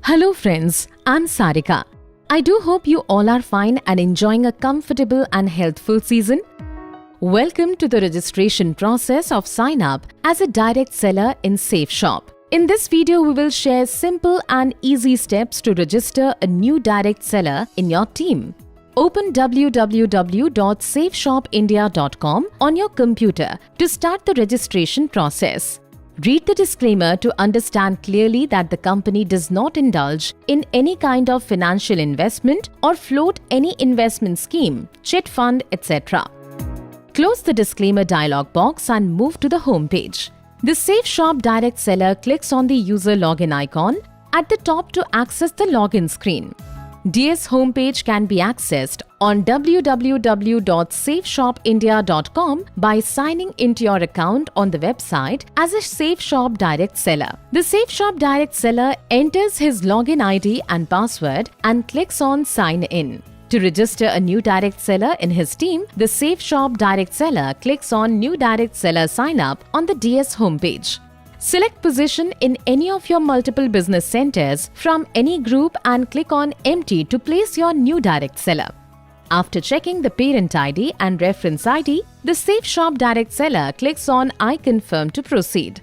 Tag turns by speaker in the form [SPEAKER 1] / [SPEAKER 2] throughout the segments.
[SPEAKER 1] Hello friends, I'm Sarika. I do hope you all are fine and enjoying a comfortable and healthful season. Welcome to the registration process of sign up as a direct seller in SafeShop. In this video, we will share simple and easy steps to register a new direct seller in your team. Open www.safeshopindia.com on your computer to start the registration process. Read the disclaimer to understand clearly that the company does not indulge in any kind of financial investment or float any investment scheme, chit fund, etc. Close the disclaimer dialog box and move to the home page. The SafeShop direct seller clicks on the user login icon at the top to access the login screen. DS homepage can be accessed on www.safeshopindia.com by signing into your account on the website as a SafeShop direct seller. The SafeShop direct seller enters his login ID and password and clicks on Sign In. To register a new direct seller in his team, the SafeShop direct seller clicks on New Direct Seller Sign Up on the DS homepage. Select position in any of your multiple business centers from any group and click on Empty to place your new direct seller. After checking the parent ID and reference ID, the SafeShop direct seller clicks on I confirm to proceed.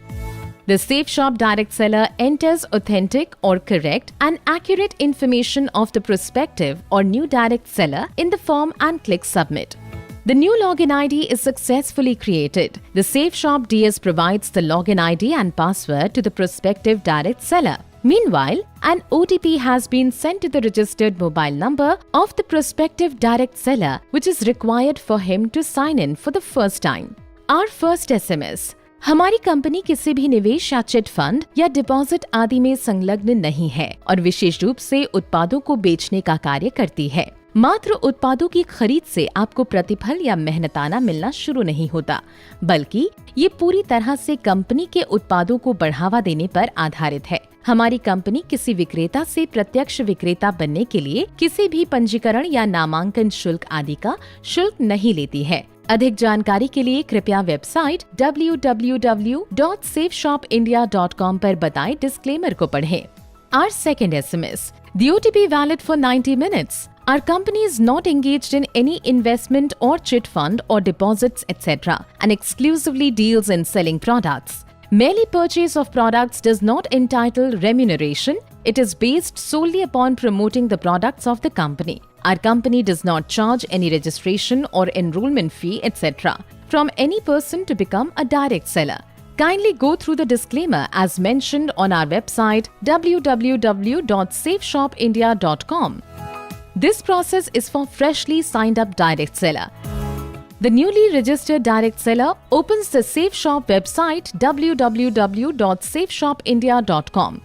[SPEAKER 1] The SafeShop direct seller enters authentic or correct and accurate information of the prospective or new direct seller in the form and clicks Submit. The new login ID is successfully created. The SafeShop DS provides the login ID and password to the prospective direct seller. Meanwhile, an OTP has been sent to the registered mobile number of the prospective direct seller, which is required for him to sign in for the first time. Our first SMS. हमारी company किसी भी निवेश या chit fund या deposit आदि में संलग्न नहीं है और विशेष रूप से उत्पादों को बेचने का कार्य करती है। मात्र उत्पादों की खरीद से आपको प्रतिफल या मेहनताना मिलना शुरू नहीं होता, बल्कि ये पूरी तरह से कंपनी के उत्पादों को बढ़ावा देने पर आधारित है। हमारी कंपनी किसी विक्रेता से प्रत्यक्ष विक्रेता बनने के लिए किसी भी पंजीकरण या नामांकन शुल्क आदि का शुल्क नहीं लेती है। अधिक जानकारी के लिए कृपया वेबसाइट www.safeshopindia.com पर बताए डिस्क्लेमर को पढ़ें। Our second SMS. The OTP valid for 90 minutes. Our company is not engaged in any investment or chit fund or deposits, etc. and exclusively deals in selling products. Merely purchase of products does not entitle remuneration. It is based solely upon promoting the products of the company. Our company does not charge any registration or enrollment fee, etc. from any person to become a direct seller. Kindly go through the disclaimer as mentioned on our website www.safeshopindia.com. This process is for freshly signed up direct seller. The newly registered direct seller opens the SafeShop website www.safeshopindia.com.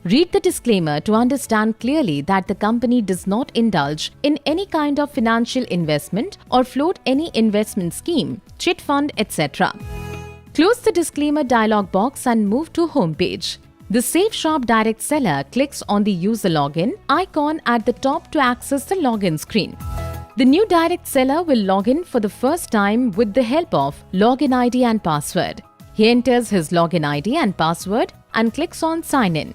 [SPEAKER 1] Read the disclaimer to understand clearly that the company does not indulge in any kind of financial investment or float any investment scheme, chit fund, etc. Close the disclaimer dialog box and move to home page. The SafeShop direct seller clicks on the user login icon at the top to access the login screen. The new direct seller will log in for the first time with the help of login ID and password. He enters his login ID and password and clicks on Sign In.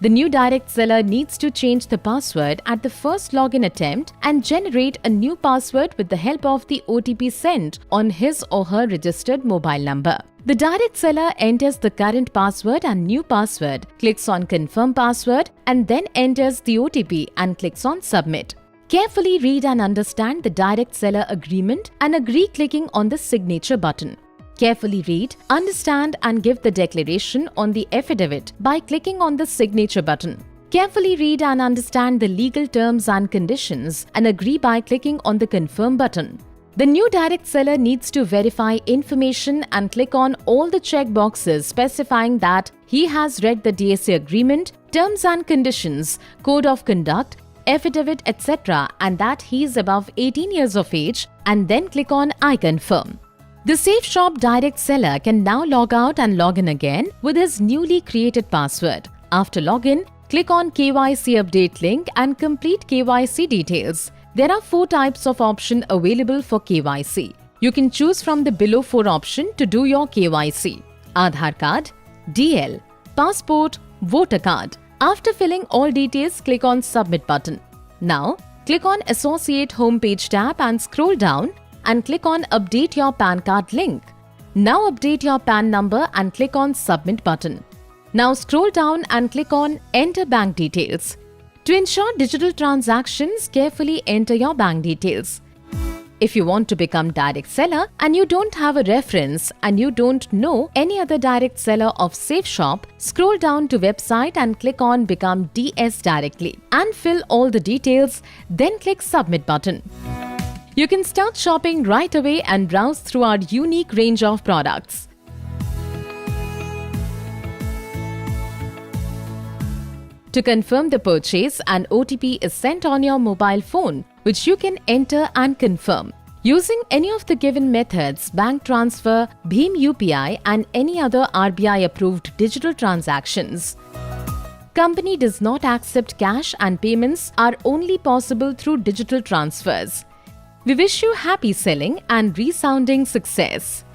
[SPEAKER 1] The new direct seller needs to change the password at the first login attempt and generate a new password with the help of the OTP sent on his or her registered mobile number. The direct seller enters the current password and new password, clicks on Confirm Password and then enters the OTP and clicks on Submit. Carefully read and understand the direct seller agreement and agree clicking on the signature button. Carefully read, understand and give the declaration on the affidavit by clicking on the signature button. Carefully read and understand the legal terms and conditions and agree by clicking on the Confirm button. The new direct seller needs to verify information and click on all the check boxes specifying that he has read the DSA agreement, terms and conditions, code of conduct, affidavit, etc. and that he is above 18 years of age and then click on I confirm. The SafeShop direct seller can now log out and log in again with his newly created password. After login, click on KYC update link and complete KYC details. There are 4 types of option available for KYC. You can choose from the below 4 option to do your KYC. Aadhaar card, DL, passport, voter card, After filling all details, click on Submit button. Now, click on Associate Homepage tab and scroll down and click on Update your PAN card link. Now update your PAN number and click on Submit button. Now scroll down and click on Enter bank details. To ensure digital transactions, carefully enter your bank details. If you want to become direct seller and you don't have a reference and you don't know any other direct seller of SafeShop, scroll down to website and click on Become DS directly and fill all the details, then click Submit button. You can start shopping right away and browse through our unique range of products. To confirm the purchase, an OTP is sent on your mobile phone, which you can enter and confirm. Using any of the given methods, bank transfer, Bheem UPI and any other RBI-approved digital transactions. Company does not accept cash and payments are only possible through digital transfers. We wish you happy selling and resounding success.